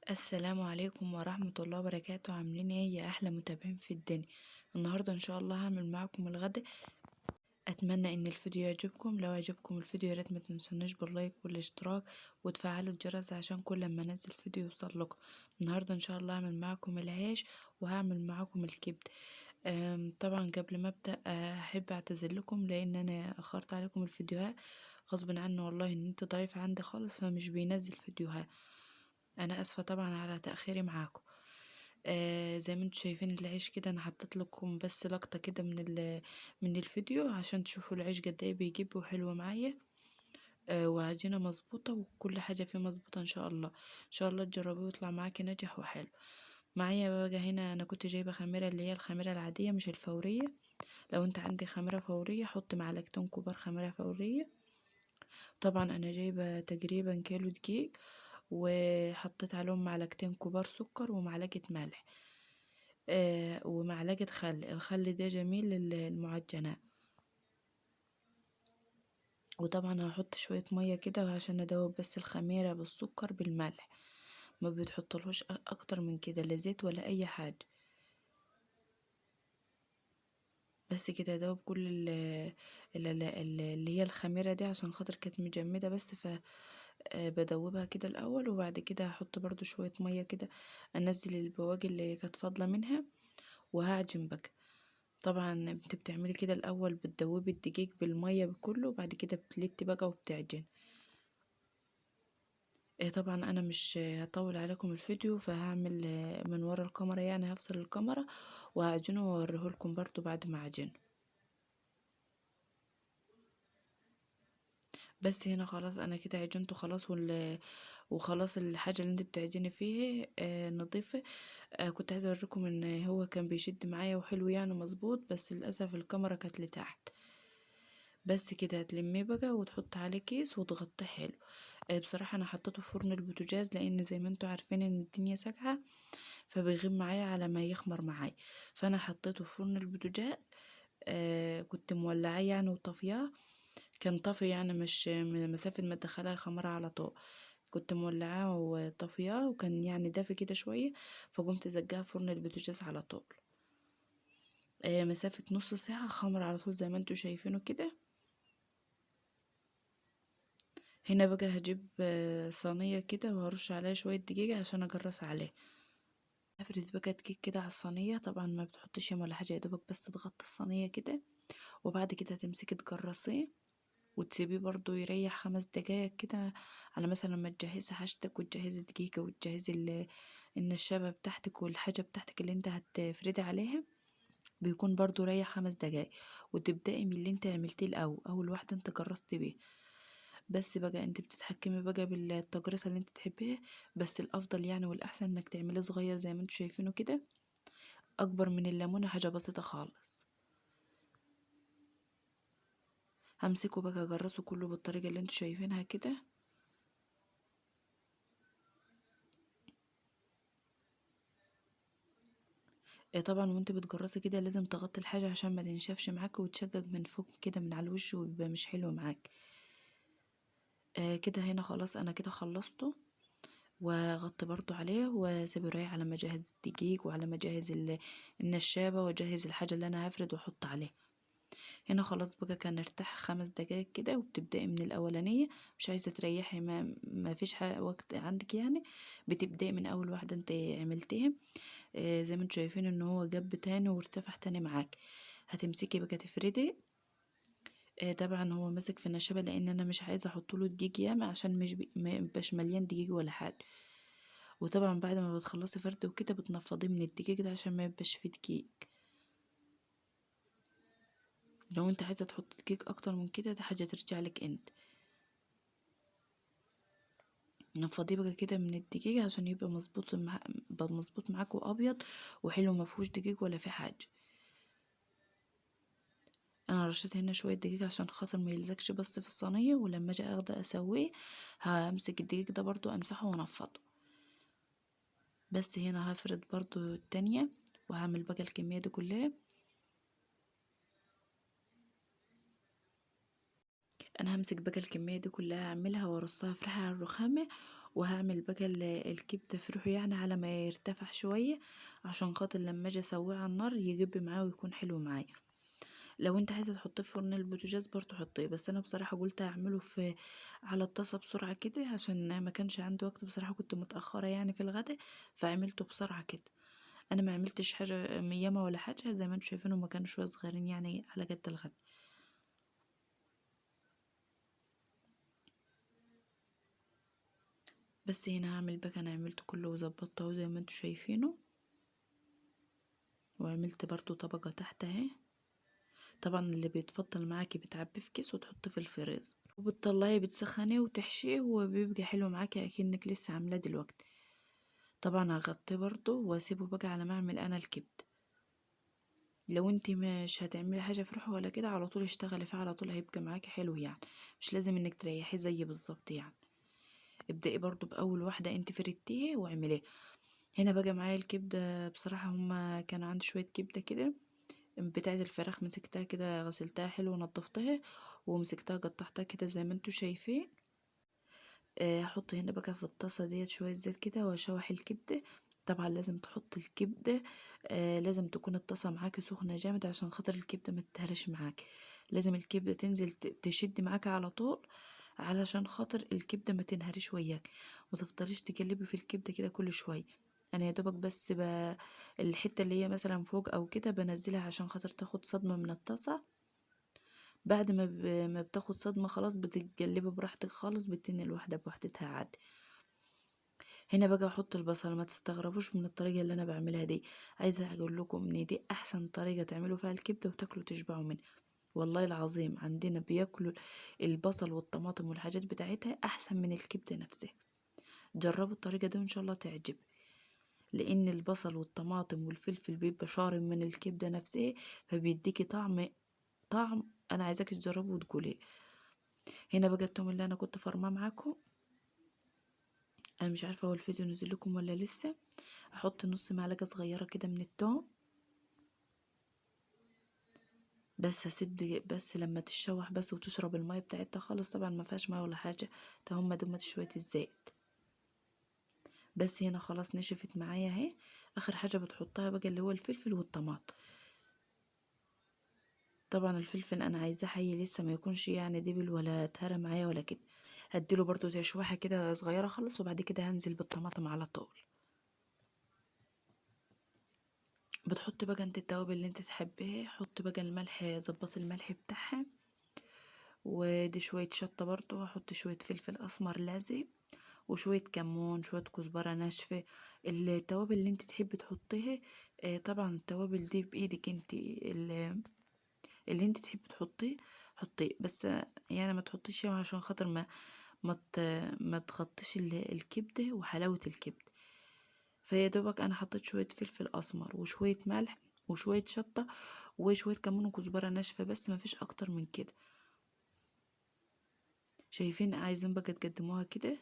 السلام عليكم ورحمة الله وبركاته. عاملين ايه يا احلى متابعين في الدنيا؟ النهاردة ان شاء الله هعمل معاكم الغدا. اتمنى ان الفيديو يعجبكم. لو عجبكم الفيديو يا ريت ما تنسوناش باللايك والاشتراك وتفعلوا الجرس عشان كل ما انزل فيديو يوصل لكم. النهاردة ان شاء الله هعمل معاكم العيش وهعمل معاكم الكبد. طبعا قبل ما ابدا احب اعتذر لكم لان انا اخرت عليكم الفيديوهات غصب عني، والله ان انت ضعيف عندي خالص فمش بينزل فيديوهات. انا اسفه طبعا على تاخيري معاكم. زي ما انتوا شايفين العيش كده، انا حطيت لكم بس لقطه كده من الفيديو عشان تشوفوا العيش قد ايه بيجيب وحلو معايا. وعجينه مظبوطه وكل حاجه فيه مظبوطه ان شاء الله. ان شاء الله تجربوه ويطلع معاكي ناجح وحلو. معايا بقى هنا انا كنت جايبه خميره اللي هي الخميره العاديه مش الفوريه. لو انت عندي خميره فوريه حط معلقتين كبار خميره فوريه. طبعا انا جايبه تقريبا كيلو دقيق وحطيت عليهم معلقتين كبار سكر ومعلقه ملح. ومعلقه خل. الخل ده جميل للمعجنات. وطبعا هحط شويه ميه كده عشان ادوب بس الخميره بالسكر بالملح. ما بتحطلهوش اكتر من كده لا زيت ولا اي حاجه. بس كده ادوب كل اللي هي الخميره دي عشان خاطر كانت مجمده بس بدوبها كده الاول وبعد كده هحط برضو شويه ميه كده انزل البواقي اللي كانت فاضله منها وهعجن بقى. طبعا انت بتعملي كده الاول بتدوبي الدقيق بالميه بكله وبعد كده بتلتي بقى وبتعجن. طبعا انا مش هطول عليكم الفيديو فهعمل من ورا الكاميرا، يعني هفصل الكاميرا وهعجنه واوريه لكم برضو بعد ما اعجنه. بس هنا خلاص انا كده عجنته خلاص وخلاص الحاجه اللي انت بتعجني فيه نظيفه. كنت عايزه اوريكم ان هو كان بيشد معايا وحلو يعني مظبوط، بس للاسف الكاميرا كانت لتحت. بس كده هتلميه بقى وتحط عليه كيس وتغطيه حلو. بصراحه انا حطيته في فرن البوتاجاز لان زي ما انتوا عارفين ان الدنيا ساقعه فبيغيب معايا على ما يخمر معايا. فانا حطيته في فرن البوتاجاز. كنت مولعاه يعني وطفياه. كان طفي يعني مش من مسافة ما تدخلها خمرة على طول. كنت مولعاه وطفياه وكان يعني دافي كده شوية. فقمت زجاه في فرن البوتاجاز على طول. مسافة نص ساعة خمر على طول زي ما انتوا شايفينه كده. هنا بقى هجيب صينية كده وهرش عليها شوية دقيق عشان اجرس عليه. افرد بقى دقيق كده على الصينية. طبعا ما بتحطش يم ولا حاجة، يا دوبك بس تغطي الصينية كده وبعد كده تمسكي تجرسيه وتسيبيه برضو يريح 5 دقايق كده. على مثلا لما تجهزي حاجتك وتجهزي دقيقة وتجهزي النشابة بتاعتك والحاجة بتاعتك اللي انت هتفردي عليها بيكون برضو ريح 5 دقايق. وتبدأي من اللي انت عملتيه الأول، أول واحدة انت جرستي بيه. بس بقى انت بتتحكمي بقى بالتجرسة اللي انت تحبيها. بس الأفضل يعني والأحسن انك تعمليه صغير زي ما انتوا شايفينه كده. أكبر من الليمونة، حاجة بسيطة خالص. همسكه بقى اجرسه كله بالطريقة اللي انتوا شايفينها كده. طبعا وانت بتجرسي كده لازم تغطي الحاجة عشان ما تنشفش معاك وتشقق من فوق كده من على الوش ويبقى مش حلو معاك. كده هنا خلاص انا كده خلصته. واغطي برضو عليه واسيبه يريح على ما اجهز الدقيق وعلى ما اجهز النشابة واجهز الحاجة اللي انا هفرد واحط عليه. هنا خلاص بقى كان ارتاح 5 دقايق كده وبتبدأي من الأولانية. مش عايزة تريحي ما فيش وقت عندك يعني. بتبدأي من أول واحدة انت عملتيها. زي ما انتوا شايفين ان هو جاب تاني وارتفع تاني معاك. هتمسكي بقى تفردي. طبعا هو ماسك في النشابة لان انا مش عايزة احط له دقيق ياما عشان مش ما يبقاش مليان دقيق ولا حاجة. وطبعا بعد ما بتخلصي فرد وكده بتنفضيه من الدقيق ده عشان ما يبقاش فيه دقيق. لو انت عايزة تحط دقيق اكتر من كده ده حاجة ترجع لك انت. نفضيه بقى كده من الدقيق عشان يبقى مظبوط معاك وابيض وحلو ما فيهوش دقيق ولا في حاجه. انا رشيت هنا شويه دقيق عشان خاطر ما يلزقش بس في الصينيه، ولما اجي اخده اسويه همسك الدقيق ده برضو امسحه وانفضه. بس هنا هفرد برضو التانية وهعمل بقى الكميه دي كلها. انا همسك بقى الكميه دي كلها اعملها وارصها في ريحه على الرخامه وهعمل بقى الكبده في روحه يعني على ما يرتفع شويه، عشان خاطر لما اجي اسويه على النار يجب معاه ويكون حلو معايا. لو انت عايزه تحطيه في فرن البوتاجاز برضو حطيه، بس انا بصراحه قلت اعمله في على الطاسه بسرعه كده، عشان ما كانش عندي وقت بصراحه، كنت متاخره يعني في الغداء، فعملته بسرعه كده. انا ما عملتش حاجه ميامه ولا حاجه، زي ما انتم شايفين ما كانوا شويه صغيرين يعني على قد الغدا. بس هنا هعمل بقى، انا عملت كله وظبطته اهو زي ما انتم شايفينه، وعملت برضو طبقه تحت اهي. طبعا اللي بيتفضل معاكي بتعبيه في كيس وتحطيه في الفريزر، وبتطلعيه بتسخنيه وتحشيه وبيبقى حلو معاكي اكنك لسه عاملاه دلوقتي. طبعا هغطيه برضو واسيبه بقى على ما اعمل انا الكبده. لو انتي مش هتعملي حاجه في روحه ولا كده، على طول اشتغلي فيه على طول هيبقى معاكي حلو يعني، مش لازم انك تريحيه زي بالظبط يعني. ابدأي برضو بأول واحدة انت فردتيها واعمليها. هنا بقى معايا الكبدة، بصراحة هما كان عندي شوية كبدة كده بتاعة الفراخ، مسكتها كده غسلتها حلو ونضفتها ومسكتها قطعتها كده زي ما انتوا شايفين. احط هنا بقى في الطاسة ديت شوية زيت كده واشوح الكبدة. طبعا لازم تحط الكبدة، لازم تكون الطاسة معاكي سخنة جامد عشان خاطر الكبدة ما تتهرش معاكي. لازم الكبدة تنزل تشد معاكي على طول، علشان خاطر الكبدة ما تنهرش وياك. ومتفضليش تقلبي في الكبدة كده كل شوية. انا يا دوبك بس الحتة اللي هي مثلا فوق او كده بنزلها عشان خاطر تاخد صدمة من الطاسة. بعد ما بتاخد صدمة خلاص بتتجلبي براحتك خالص، بتني الواحدة بوحدتها عادي. هنا بقى احط البصل، ما تستغربوش من الطريقة اللي انا بعملها دي. عايزة اقول لكم ان دي احسن طريقة تعملوا فيها الكبدة وتاكلوا تشبعوا منها. والله العظيم عندنا بياكلوا البصل والطماطم والحاجات بتاعتها احسن من الكبدة نفسها. جربوا الطريقة دي وان شاء الله تعجب، لان البصل والطماطم والفلفل بيبقى شارب من الكبدة نفسها، فبيديكي طعم. انا عايزاك تجربوا وتقولي. هنا بقى التوم اللي انا كنت فرماه معاكم، انا مش عارفه هو الفيديو نزل لكم ولا لسه. احط نص معلقه صغيره كده من التوم، بس هسيب بس لما تتشوح بس وتشرب الميه بتاعتها خالص، طبعا ما فيهاش ميه ولا حاجه، ده هما دمت شويه الزيت. بس هنا خلاص نشفت معايا اهي. اخر حاجه بتحطها بقى اللي هو الفلفل والطماطم. طبعا الفلفل انا عايزاه حي لسه، ما يكونش يعني دبل ولا اتهرى معايا ولا كده. هديله برضو تشويحه كده صغيره خالص، وبعد كده هنزل بالطماطم على طول. بتحط بقى انت التوابل اللي انت تحبيه، حط بقى الملح، ظبط الملح بتاعها، ودي شوية شطة برضو، هحط شوية فلفل اسمر لازق، وشوية كمون، شوية كزبرة ناشفة. التوابل اللي انت تحبي تحطيها. طبعا التوابل دي بايدك انت، اللي انت تحبي تحطيه حطيه، بس يعني ما تحطيش يوم عشان خاطر ما تغطيش الكبدة وحلاوة الكبدة. فيا دوبك انا حطيت شويه فلفل اسمر وشويه ملح وشويه شطه وشويه كمون وكزبره ناشفه، بس ما فيش اكتر من كده. شايفين؟ عايزين بقى تقدموها كده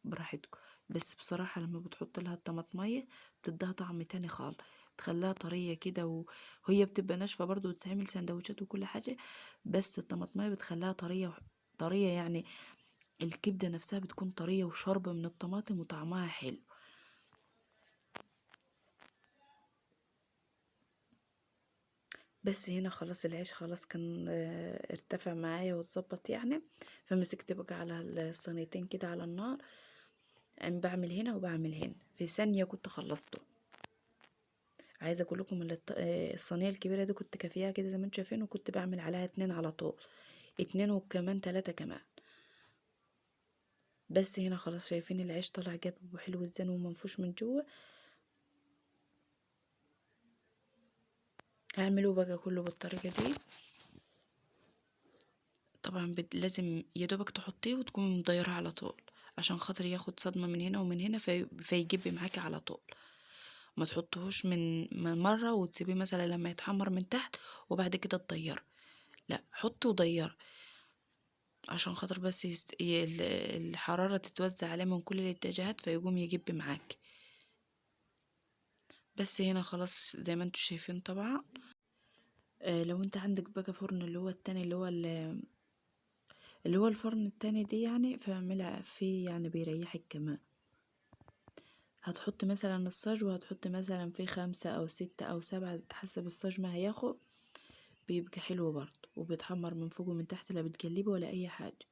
براحتكم، بس بصراحه لما بتحط لها الطماطميه بتديها طعم تاني خالص، تخليها طريه كده، وهي بتبقى ناشفه برضو وتتعمل سندوتشات وكل حاجه، بس الطماطميه بتخليها طريه طريه يعني. الكبده نفسها بتكون طريه وشاربه من الطماطم وطعمها حلو. بس هنا خلاص العيش خلاص كان ارتفع معايا واتظبط يعني. فمسكت بقى على الصينيتين كده على النار، يعني بعمل هنا وبعمل هنا في ثانية كنت خلصته. عايزة اقول لكم ان الصينية الكبيرة دي كنت كافيها كده زي ما انتم شايفين، وكنت بعمل عليها 2 على طول، 2 وكمان 3 كمان. بس هنا خلاص شايفين العيش طالع جاب وحلو ازاي ومنفوش من جوه. هعمله بقى كله بالطريقة دي. طبعا لازم يا دوبك تحطيه وتكوني مضيرها على طول، عشان خاطر ياخد صدمة من هنا ومن هنا فيجيب معاكي على طول. ما تحطهوش من مرة وتسيبيه مثلا لما يتحمر من تحت وبعد كده تضيره. لا، حطي وضيره عشان خاطر بس الحرارة تتوزع عليه من كل الاتجاهات فيقوم يجيب معاك. بس هنا خلاص زي ما انتوا شايفين طبعا. لو انت عندك بقى فرن اللي هو التاني اللي هو اللي هو الفرن التاني دي يعني، فاعملها فيه يعني بيريحك كمان. هتحط مثلا الصاج، وهتحط مثلا فيه 5 أو 6 أو 7 حسب الصاج ما هياخد، بيبقى حلو برضه وبيتحمر من فوق ومن تحت، لا بتقلبه ولا اي حاجه.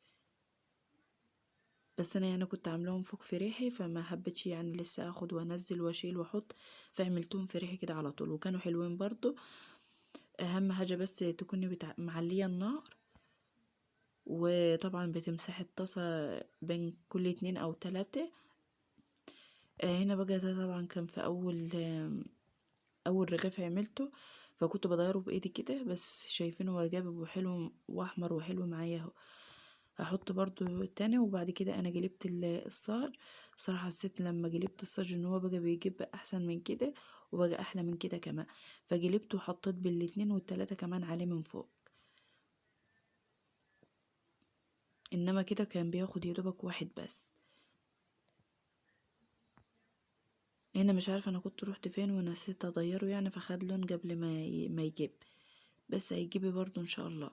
بس انا يعني كنت عاملاهم فوق في ريحي، فما حبيتش يعني لسه اخد وانزل واشيل واحط، فعملتهم في ريحي كده على طول، وكانوا حلوين برضو. اهم حاجه بس تكوني معليه النار، وطبعا بتمسحي الطاسه بين كل 2 أو 3. هنا بقى ده طبعا كان في اول رغيف عملته، فكنت بدايره بايدي كده، بس شايفينه هو جاب وحلو واحمر وحلو معايا اهو. هحط برضو التاني، وبعد كده انا قلبت الصاج. بصراحة حسيت لما قلبت الصاج ان هو بقى بيجيب احسن من كده، وبقى احلى من كده كمان، فقلبته وحطيت بالاتنين والتلاتة كمان عليه من فوق. انما كده كان بياخد يدوبك واحد بس. هنا مش عارفة انا كنت روحت فين ونسيت اغيره يعني، فخد لون قبل ما يجيب، بس هيجيبي برضو ان شاء الله.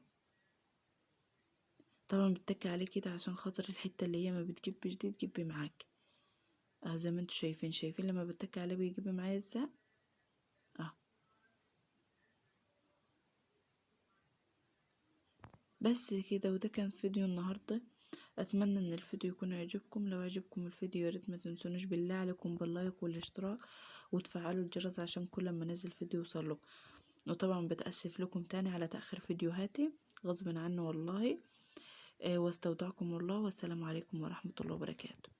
طبعا بتك عليه كده عشان خاطر الحتة اللي هي ما بتجيبش دي تجيب معاك. زي ما انتوا شايفين لما بتك عليه بيجيب معايا ازاي. اه بس كده، وده كان فيديو النهاردة. اتمنى ان الفيديو يكون عجبكم. لو عجبكم الفيديو ياريت ما تنسونوش بالله عليكم باللايك والاشتراك، وتفعلوا الجرس عشان كل ما انزل فيديو يوصلكم. وطبعا بتأسف لكم تاني على تأخير فيديوهاتي، غصب عني والله. واستودعكم الله، والسلام عليكم ورحمة الله وبركاته.